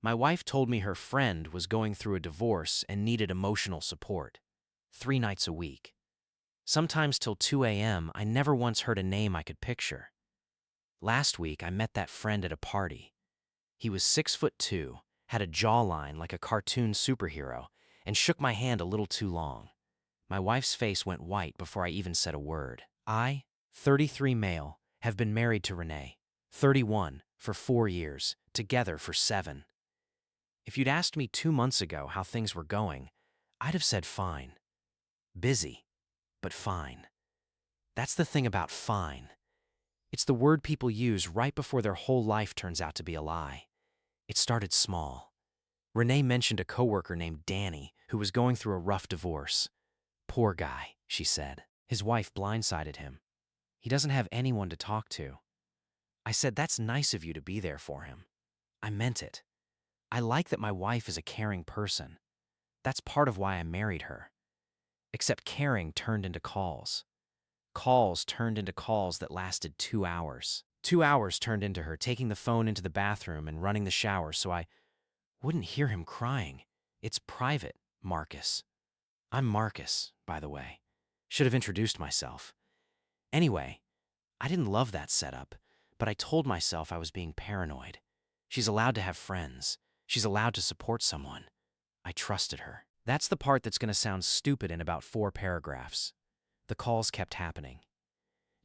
My wife told me her friend was going through a divorce and needed emotional support. 3 nights a week. Sometimes till 2 a.m., I never once heard a name I could picture. Last week, I met that friend at a party. He was 6'2", had a jawline like a cartoon superhero, and shook my hand a little too long. My wife's face went white before I even said a word. I, 33 male, have been married to Renee, 31, for 4 years, together for 7. If you'd asked me 2 months ago how things were going, I'd have said fine. Busy, but fine. That's the thing about fine. It's the word people use right before their whole life turns out to be a lie. It started small. Renee mentioned a coworker named Danny who was going through a rough divorce. Poor guy, she said. His wife blindsided him. He doesn't have anyone to talk to. I said, that's nice of you to be there for him. I meant it. I like that my wife is a caring person. That's part of why I married her. Except caring turned into calls. Calls turned into calls that lasted 2 hours. 2 hours turned into her taking the phone into the bathroom and running the shower so I wouldn't hear him crying. It's private, Marcus. I'm Marcus, by the way. Should have introduced myself. Anyway, I didn't love that setup, but I told myself I was being paranoid. She's allowed to have friends. She's allowed to support someone. I trusted her. That's the part that's going to sound stupid in about 4 paragraphs. The calls kept happening.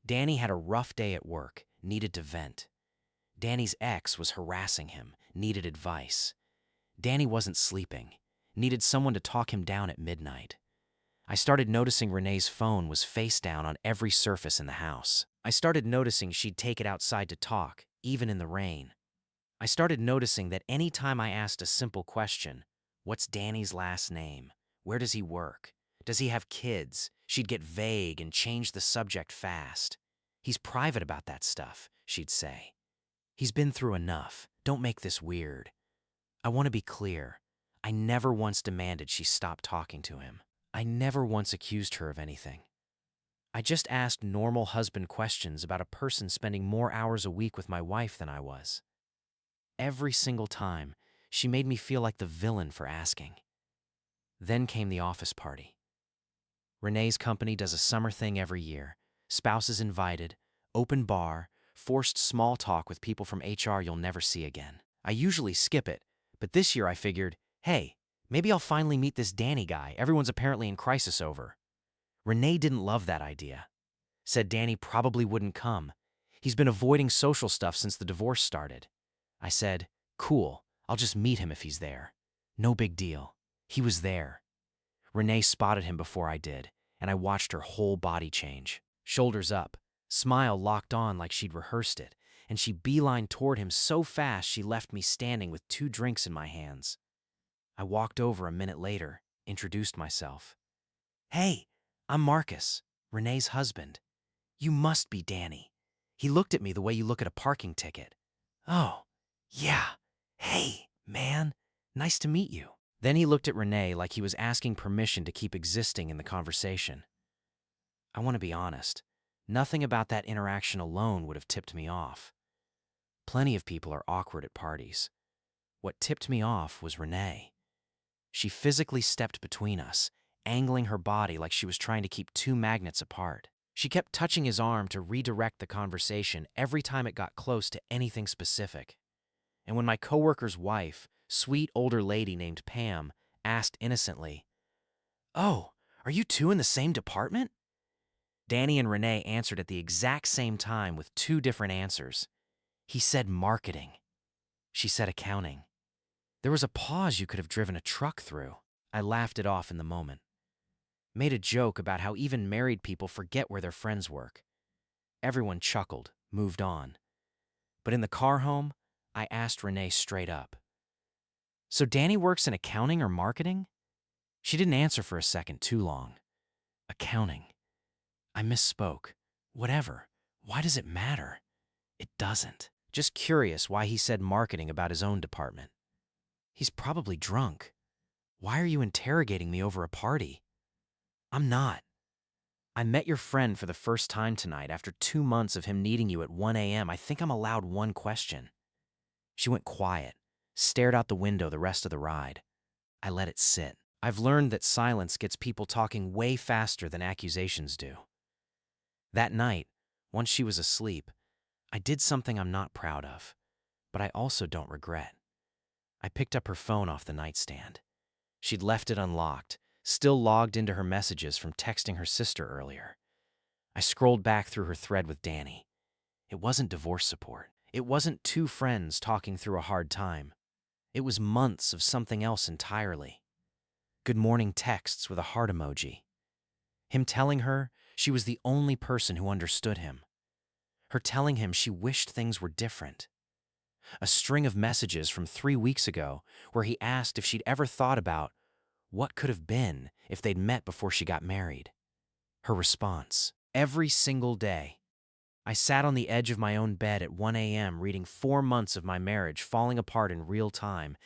Danny had a rough day at work, needed to vent. Danny's ex was harassing him, needed advice. Danny wasn't sleeping, needed someone to talk him down at midnight. I started noticing Renee's phone was face down on every surface in the house. I started noticing she'd take it outside to talk, even in the rain. I started noticing that any time I asked a simple question, what's Danny's last name? Where does he work? Does he have kids? She'd get vague and change the subject fast. He's private about that stuff, she'd say. He's been through enough. Don't make this weird. I want to be clear. I never once demanded she stop talking to him. I never once accused her of anything. I just asked normal husband questions about a person spending more hours a week with my wife than I was. Every single time, she made me feel like the villain for asking. Then came the office party. Renee's company does a summer thing every year. Spouses invited, open bar, forced small talk with people from HR you'll never see again. I usually skip it, but this year I figured, hey, maybe I'll finally meet this Danny guy everyone's apparently in crisis over. Renee didn't love that idea. Said Danny probably wouldn't come. He's been avoiding social stuff since the divorce started. I said, cool, I'll just meet him if he's there. No big deal. He was there. Renee spotted him before I did, and I watched her whole body change. Shoulders up, smile locked on like she'd rehearsed it, and she beelined toward him so fast she left me standing with 2 drinks in my hands. I walked over a minute later, introduced myself. Hey, I'm Marcus, Renee's husband. You must be Danny. He looked at me the way you look at a parking ticket. Oh, yeah. Hey, man. Nice to meet you. Then he looked at Renee like he was asking permission to keep existing in the conversation. I want to be honest. Nothing about that interaction alone would have tipped me off. Plenty of people are awkward at parties. What tipped me off was Renee. She physically stepped between us, angling her body like she was trying to keep 2 magnets apart. She kept touching his arm to redirect the conversation every time it got close to anything specific. And when my coworker's wife, sweet older lady named Pam, asked innocently, "Oh, are you 2 in the same department?" Danny and Renee answered at the exact same time with 2 different answers. He said marketing. She said accounting. There was a pause you could have driven a truck through. I laughed it off in the moment. Made a joke about how even married people forget where their friends work. Everyone chuckled, moved on. But in the car home, I asked Renee straight up, "So Danny works in accounting or marketing?" She didn't answer for a second too long. Accounting. I misspoke. Whatever. Why does it matter? It doesn't. Just curious why he said marketing about his own department. He's probably drunk. Why are you interrogating me over a party? I'm not. I met your friend for the first time tonight after 2 months of him needing you at 1 a.m. I think I'm allowed 1 question. She went quiet, stared out the window the rest of the ride. I let it sit. I've learned that silence gets people talking way faster than accusations do. That night, once she was asleep, I did something I'm not proud of, but I also don't regret. I picked up her phone off the nightstand. She'd left it unlocked, still logged into her messages from texting her sister earlier. I scrolled back through her thread with Danny. It wasn't divorce support. It wasn't two friends talking through a hard time. It was months of something else entirely. Good morning texts with a heart emoji. Him telling her she was the only person who understood him. Her telling him she wished things were different. A string of messages from 3 weeks ago where he asked if she'd ever thought about what could have been if they'd met before she got married. Her response, every single day. I sat on the edge of my own bed at 1 a.m. reading 4 months of my marriage falling apart in real time,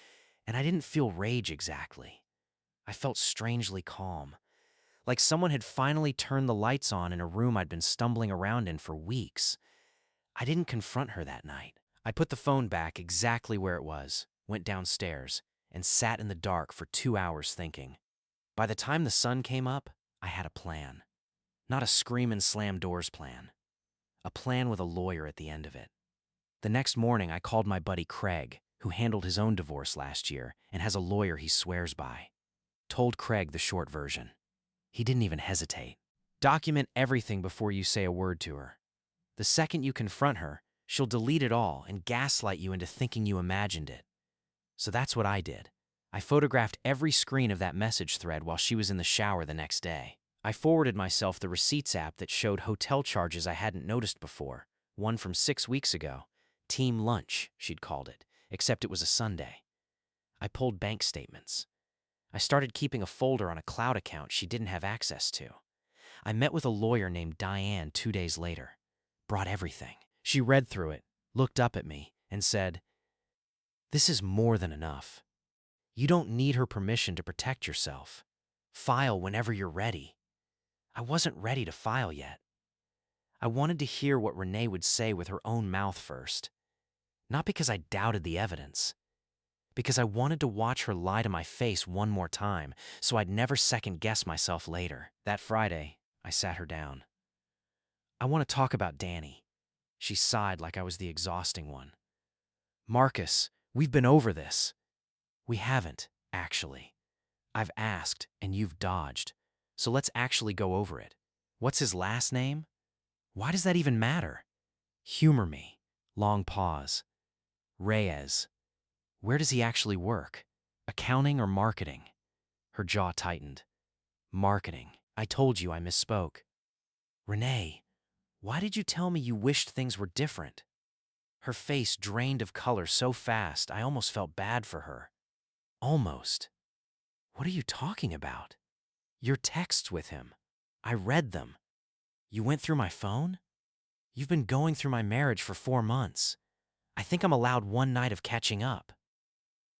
and I didn't feel rage exactly. I felt strangely calm, like someone had finally turned the lights on in a room I'd been stumbling around in for weeks. I didn't confront her that night. I put the phone back exactly where it was, went downstairs, and sat in the dark for 2 hours thinking. By the time the sun came up, I had a plan. Not a scream and slam doors plan. A plan with a lawyer at the end of it. The next morning, I called my buddy Craig, who handled his own divorce last year and has a lawyer he swears by. Told Craig the short version. He didn't even hesitate. Document everything before you say a word to her. The second you confront her, she'll delete it all and gaslight you into thinking you imagined it. So that's what I did. I photographed every screen of that message thread while she was in the shower the next day. I forwarded myself the receipts app that showed hotel charges I hadn't noticed before, one from 6 weeks ago. Team lunch, she'd called it, except it was a Sunday. I pulled bank statements. I started keeping a folder on a cloud account she didn't have access to. I met with a lawyer named Diane 2 days later. Brought everything. She read through it, looked up at me, and said, "This is more than enough. You don't need her permission to protect yourself. File whenever you're ready." I wasn't ready to file yet. I wanted to hear what Renee would say with her own mouth first. Not because I doubted the evidence. Because I wanted to watch her lie to my face one more time, so I'd never second-guess myself later. That Friday, I sat her down. "I want to talk about Danny." She sighed like I was the exhausting one. "Marcus, we've been over this." "We haven't, actually. I've asked, and you've dodged. So let's actually go over it. What's his last name? Why does that even matter? Humor me." Long pause. "Reyes. Where does he actually work? Accounting or marketing?" Her jaw tightened. "Marketing. I told you I misspoke." "Renee, why did you tell me you wished things were different?" Her face drained of color so fast I almost felt bad for her. Almost. "What are you talking about?" "Your texts with him. I read them." "You went through my phone?" "You've been going through my marriage for 4 months. I think I'm allowed one night of catching up."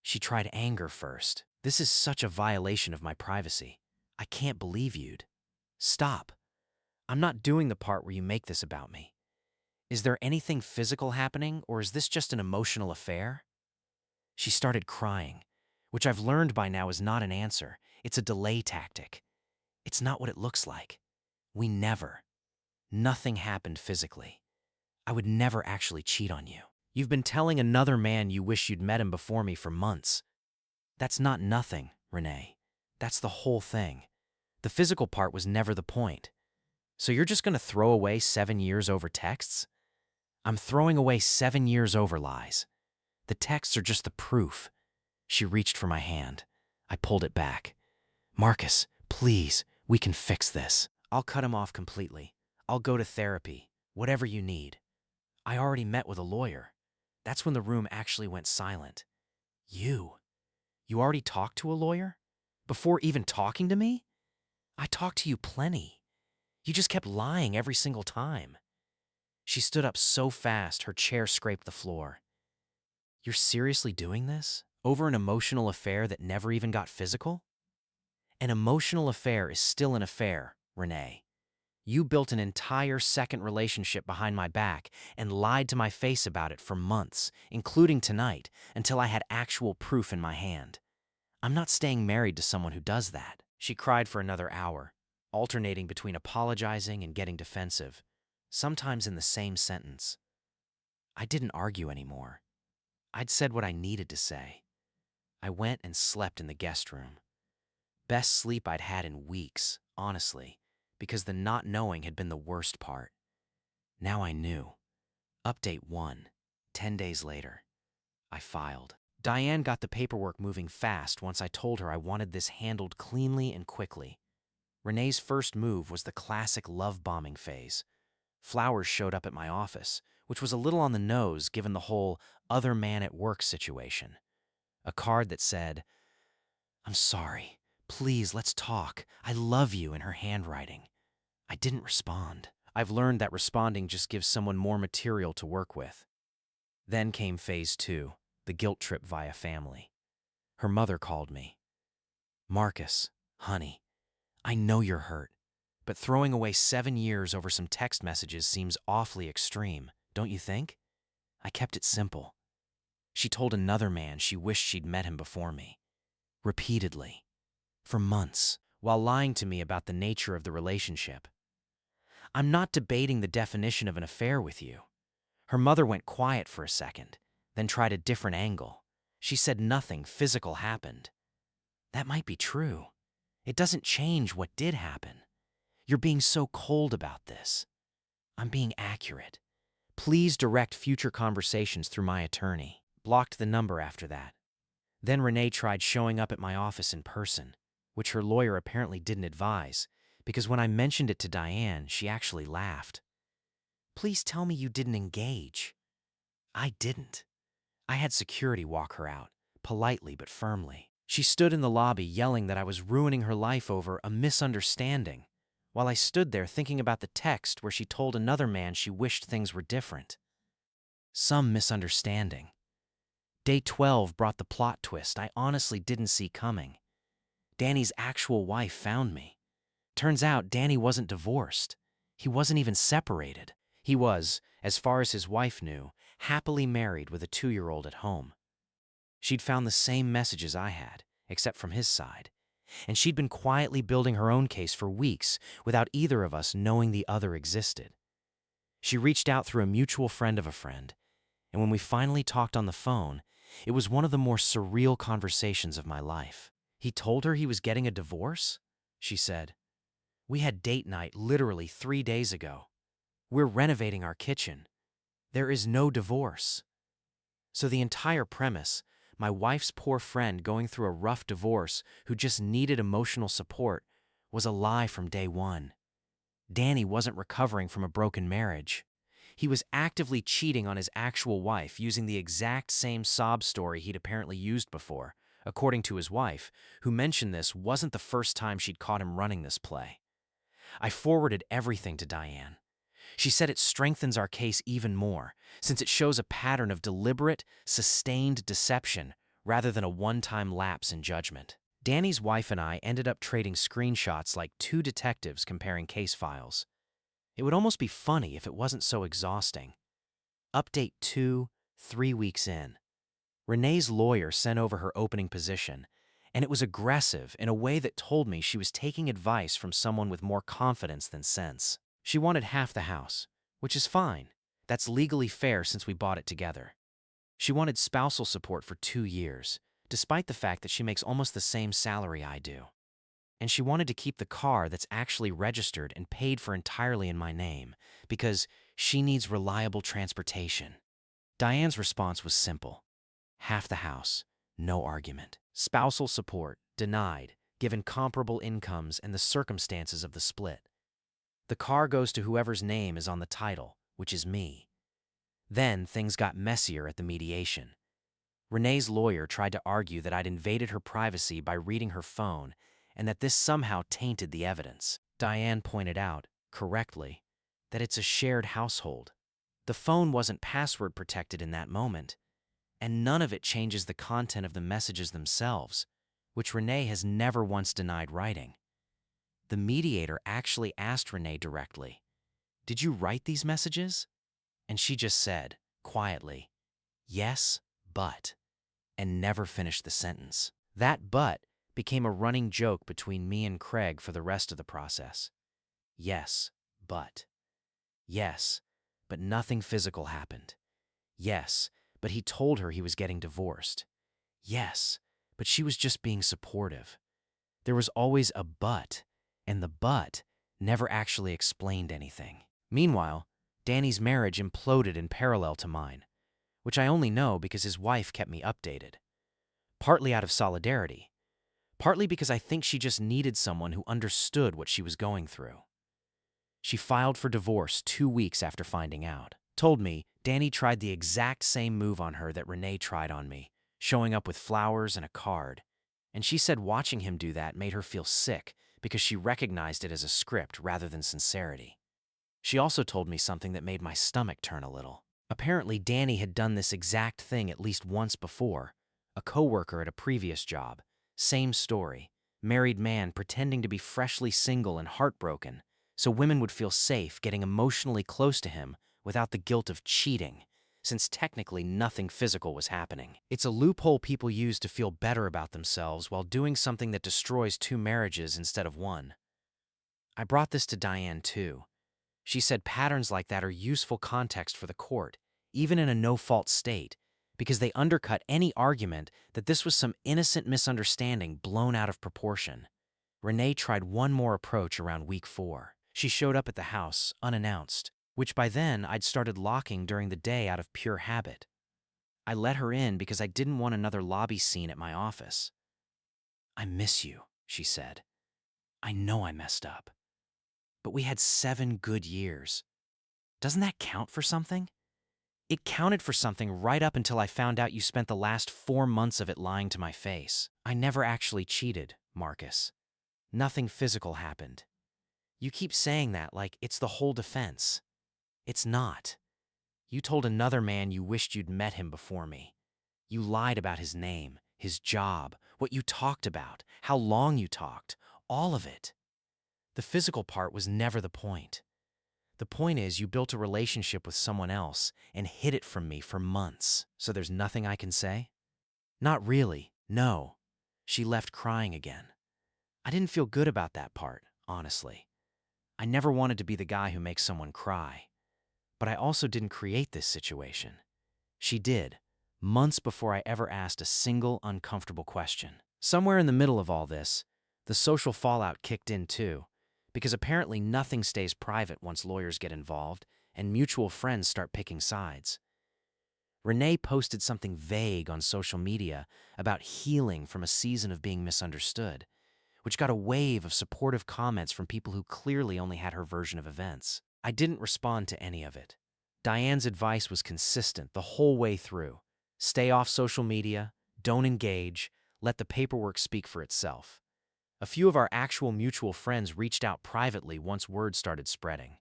She tried anger first. "This is such a violation of my privacy. I can't believe you'd." "Stop. I'm not doing the part where you make this about me. Is there anything physical happening, or is this just an emotional affair?" She started crying, which I've learned by now is not an answer. It's a delay tactic. It's not what it looks like. We never. Nothing happened physically. I would never actually cheat on you. You've been telling another man you wish you'd met him before me for months. That's not nothing, Renee. That's the whole thing. The physical part was never the point. So you're just going to throw away 7 years over texts? I'm throwing away 7 years over lies. The texts are just the proof. She reached for my hand. I pulled it back. "Marcus, please, we can fix this. I'll cut him off completely. I'll go to therapy, whatever you need. I already met with a lawyer." That's when the room actually went silent. You already talked to a lawyer? Before even talking to me? I talked to you plenty. You just kept lying every single time. She stood up so fast her chair scraped the floor. "You're seriously doing this? Over an emotional affair that never even got physical?" "An emotional affair is still an affair, Renee. You built an entire second relationship behind my back and lied to my face about it for months, including tonight, until I had actual proof in my hand. I'm not staying married to someone who does that." She cried for another hour, alternating between apologizing and getting defensive, sometimes in the same sentence. I didn't argue anymore. I'd said what I needed to say. I went and slept in the guest room. Best sleep I'd had in weeks, honestly, because the not knowing had been the worst part. Now I knew. Update 1. 10 days later. I filed. Diane got the paperwork moving fast once I told her I wanted this handled cleanly and quickly. Renee's first move was the classic love bombing phase. Flowers showed up at my office, which was a little on the nose given the whole other man at work situation. A card that said, "I'm sorry. Please, let's talk. I love you," in her handwriting. I didn't respond. I've learned that responding just gives someone more material to work with. Then came phase 2, the guilt trip via family. Her mother called me. "Marcus, honey, I know you're hurt, but throwing away 7 years over some text messages seems awfully extreme, don't you think?" I kept it simple. She told another man she wished she'd met him before me. Repeatedly. For months, while lying to me about the nature of the relationship. "I'm not debating the definition of an affair with you." Her mother went quiet for a second, then tried a different angle. She said nothing physical happened. That might be true. It doesn't change what did happen. You're being so cold about this. I'm being accurate. Please direct future conversations through my attorney. Blocked the number after that. Then Renee tried showing up at my office in person, which her lawyer apparently didn't advise, because when I mentioned it to Diane, she actually laughed. "Please tell me you didn't engage." I didn't. I had security walk her out, politely but firmly. She stood in the lobby yelling that I was ruining her life over a misunderstanding, while I stood there thinking about the text where she told another man she wished things were different. Some misunderstanding. Day 12 brought the plot twist I honestly didn't see coming. Danny's actual wife found me. Turns out Danny wasn't divorced. He wasn't even separated. He was, as far as his wife knew, happily married with a 2-year-old at home. She'd found the same messages I had, except from his side, and she'd been quietly building her own case for weeks without either of us knowing the other existed. She reached out through a mutual friend of a friend, and when we finally talked on the phone, it was one of the more surreal conversations of my life. "He told her he was getting a divorce?" she said. "We had date night literally 3 days ago. We're renovating our kitchen. There is no divorce." So the entire premise, my wife's poor friend going through a rough divorce who just needed emotional support, was a lie from day one. Danny wasn't recovering from a broken marriage. He was actively cheating on his actual wife using the exact same sob story he'd apparently used before, according to his wife, who mentioned this wasn't the first time she'd caught him running this play. I forwarded everything to Diane. She said it strengthens our case even more, since it shows a pattern of deliberate, sustained deception rather than a one-time lapse in judgment. Danny's wife and I ended up trading screenshots like two detectives comparing case files. It would almost be funny if it wasn't so exhausting. Update 2, 3 weeks in. Renee's lawyer sent over her opening position, and it was aggressive in a way that told me she was taking advice from someone with more confidence than sense. She wanted half the house, which is fine. That's legally fair since we bought it together. She wanted spousal support for 2 years, despite the fact that she makes almost the same salary I do. And she wanted to keep the car that's actually registered and paid for entirely in my name, because she needs reliable transportation. Diane's response was simple. Half the house, no argument. Spousal support, denied, given comparable incomes and the circumstances of the split. The car goes to whoever's name is on the title, which is me. Then things got messier at the mediation. Renee's lawyer tried to argue that I'd invaded her privacy by reading her phone and that this somehow tainted the evidence. Diane pointed out, correctly, that it's a shared household. The phone wasn't password protected in that moment, and none of it changes the content of the messages themselves, which Renee has never once denied writing. The mediator actually asked Renee directly, "Did you write these messages?" And she just said, quietly, "Yes, but," and never finished the sentence. That "but" became a running joke between me and Craig for the rest of the process. Yes, but. Yes, but nothing physical happened. Yes, but he told her he was getting divorced. Yes, but she was just being supportive. There was always a but, and the but never actually explained anything. Meanwhile, Danny's marriage imploded in parallel to mine, which I only know because his wife kept me updated. Partly out of solidarity, partly because I think she just needed someone who understood what she was going through. She filed for divorce 2 weeks after finding out. Told me Danny tried the exact same move on her that Renee tried on me, showing up with flowers and a card. And she said watching him do that made her feel sick because she recognized it as a script rather than sincerity. She also told me something that made my stomach turn a little. Apparently, Danny had done this exact thing at least once before. A coworker at a previous job. Same story. Married man pretending to be freshly single and heartbroken, so women would feel safe getting emotionally close to him without the guilt of cheating, since technically nothing physical was happening. It's a loophole people use to feel better about themselves while doing something that destroys 2 marriages instead of 1. I brought this to Diane too. She said patterns like that are useful context for the court, even in a no-fault state, because they undercut any argument that this was some innocent misunderstanding blown out of proportion. Renee tried one more approach around week 4. She showed up at the house, unannounced, which by then I'd started locking during the day out of pure habit. I let her in because I didn't want another lobby scene at my office. "I miss you," she said. "I know I messed up. But we had 7 good years. Doesn't that count for something?" It counted for something right up until I found out you spent the last 4 months of it lying to my face. I never actually cheated, Marcus. Nothing physical happened. You keep saying that like it's the whole defense. It's not. You told another man you wished you'd met him before me. You lied about his name, his job, what you talked about, how long you talked, all of it. The physical part was never the point. The point is you built a relationship with someone else and hid it from me for months. So there's nothing I can say? Not really, no. She left crying again. I didn't feel good about that part, honestly. I never wanted to be the guy who makes someone cry. But I also didn't create this situation. She did, months before I ever asked a single uncomfortable question. Somewhere in the middle of all this, the social fallout kicked in too, because apparently nothing stays private once lawyers get involved and mutual friends start picking sides. Renee posted something vague on social media about healing from a season of being misunderstood, which got a wave of supportive comments from people who clearly only had her version of events. I didn't respond to any of it. Diane's advice was consistent the whole way through. Stay off social media, don't engage, let the paperwork speak for itself. A few of our actual mutual friends reached out privately once word started spreading.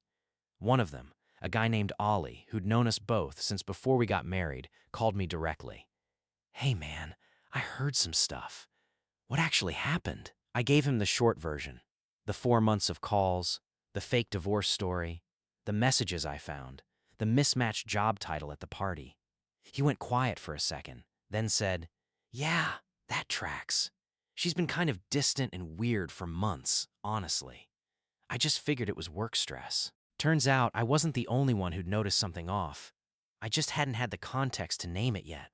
One of them, a guy named Ollie, who'd known us both since before we got married, called me directly. "Hey man, I heard some stuff. What actually happened?" I gave him the short version. The 4 months of calls, the fake divorce story, the messages I found, the mismatched job title at the party. He went quiet for a second, then said, "Yeah, that tracks. She's been kind of distant and weird for months, honestly. I just figured it was work stress." Turns out I wasn't the only one who'd noticed something off. I just hadn't had the context to name it yet.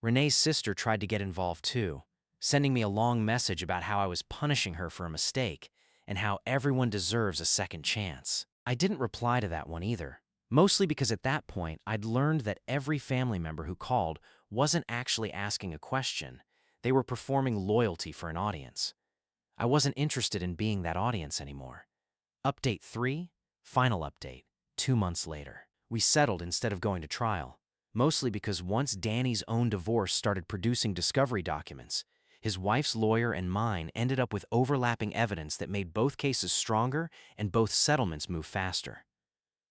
Renee's sister tried to get involved too, sending me a long message about how I was punishing her for a mistake and how everyone deserves a second chance. I didn't reply to that one either, mostly because at that point I'd learned that every family member who called wasn't actually asking a question. They were performing loyalty for an audience. I wasn't interested in being that audience anymore. Update 3, final update, 2 months later. We settled instead of going to trial, mostly because once Danny's own divorce started producing discovery documents, his wife's lawyer and mine ended up with overlapping evidence that made both cases stronger and both settlements move faster.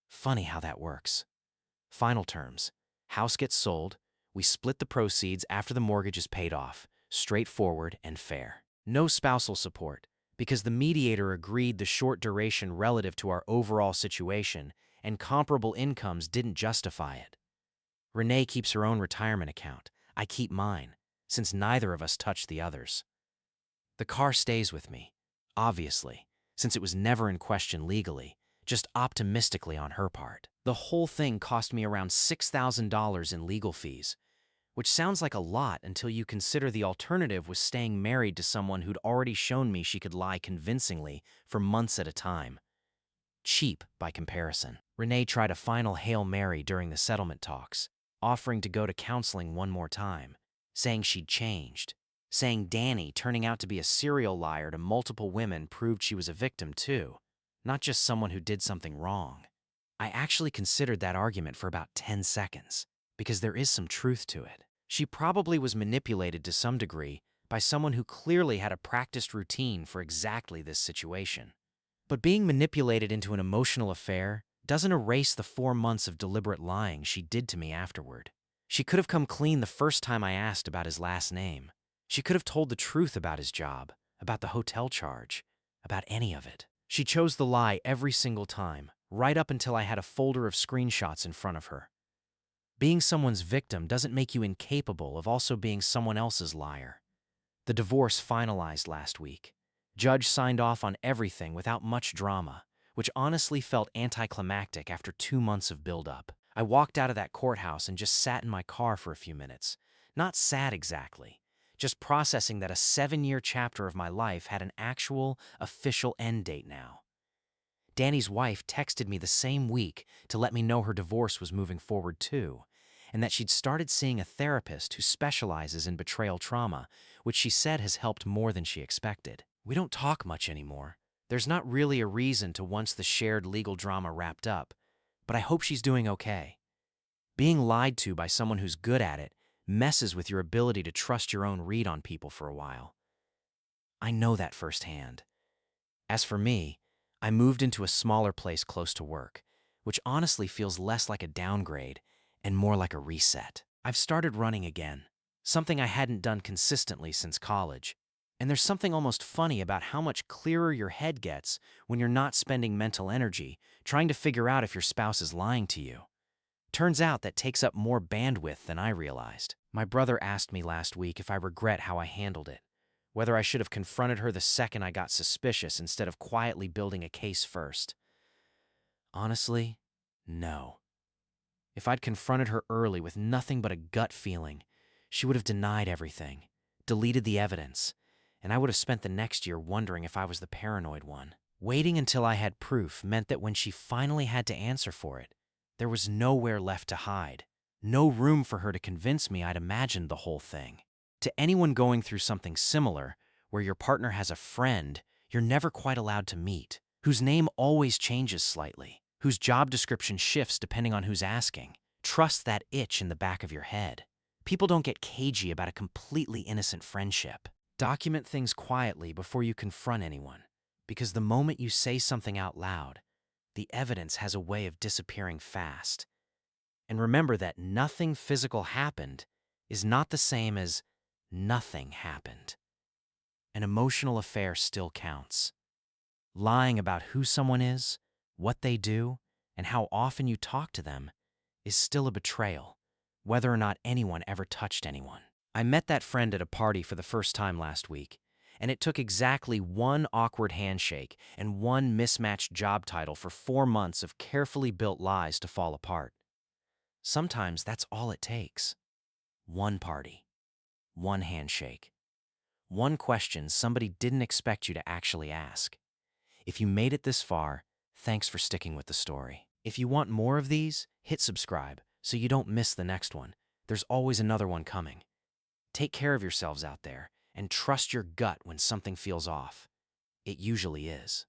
Funny how that works. Final terms. House gets sold. We split the proceeds after the mortgage is paid off. Straightforward and fair. No spousal support. because the mediator agreed the short duration relative to our overall situation and comparable incomes didn't justify it. Renee keeps her own retirement account. I keep mine, since neither of us touched the others. The car stays with me, obviously, since it was never in question legally, just optimistically on her part. The whole thing cost me around $6,000 in legal fees, which sounds like a lot until you consider the alternative was staying married to someone who'd already shown me she could lie convincingly for months at a time. Cheap by comparison. Renee tried a final Hail Mary during the settlement talks, offering to go to counseling one more time, saying she'd changed, saying Danny, turning out to be a serial liar to multiple women, proved she was a victim too, not just someone who did something wrong. I actually considered that argument for about 10 seconds, because there is some truth to it. She probably was manipulated to some degree by someone who clearly had a practiced routine for exactly this situation. But being manipulated into an emotional affair doesn't erase the 4 months of deliberate lying she did to me afterward. She could have come clean the first time I asked about his last name. She could have told the truth about his job, about the hotel charge, about any of it. She chose the lie every single time, right up until I had a folder of screenshots in front of her. Being someone's victim doesn't make you incapable of also being someone else's liar. The divorce finalized last week. Judge signed off on everything without much drama, which honestly felt anticlimactic after 2 months of buildup. I walked out of that courthouse and just sat in my car for a few minutes. Not sad exactly, just processing that a 7-year chapter of my life had an actual, official end date now. Danny's wife texted me the same week to let me know her divorce was moving forward too, and that she'd started seeing a therapist who specializes in betrayal trauma, which she said has helped more than she expected. We don't talk much anymore. There's not really a reason to once the shared legal drama wrapped up, but I hope she's doing okay. Being lied to by someone who's good at it messes with your ability to trust your own read on people for a while. I know that firsthand. As for me, I moved into a smaller place close to work, which honestly feels less like a downgrade and more like a reset. I've started running again, something I hadn't done consistently since college. And there's something almost funny about how much clearer your head gets when you're not spending mental energy trying to figure out if your spouse is lying to you. Turns out that takes up more bandwidth than I realized. My brother asked me last week if I regret how I handled it, whether I should have confronted her the second I got suspicious instead of quietly building a case first. Honestly, no. If I'd confronted her early with nothing but a gut feeling, she would have denied everything, deleted the evidence, and I would have spent the next year wondering if I was the paranoid one. Waiting until I had proof meant that when she finally had to answer for it, there was nowhere left to hide, no room for her to convince me I'd imagined the whole thing. To anyone going through something similar, where your partner has a friend you're never quite allowed to meet, whose name always changes slightly, whose job description shifts depending on who's asking, trust that itch in the back of your head. People don't get cagey about a completely innocent friendship. Document things quietly before you confront anyone, because the moment you say something out loud, the evidence has a way of disappearing fast. And remember that nothing physical happened is not the same as nothing happened. An emotional affair still counts. Lying about who someone is, what they do, and how often you talk to them is still a betrayal, whether or not anyone ever touched anyone. I met that friend at a party for the first time last week, and it took exactly one awkward handshake and one mismatched job title for 4 months of carefully built lies to fall apart. Sometimes that's all it takes. One party, one handshake, one question somebody didn't expect you to actually ask. If you made it this far, thanks for sticking with the story. If you want more of these, hit subscribe so you don't miss the next one. There's always another one coming. Take care of yourselves out there and trust your gut when something feels off. It usually is.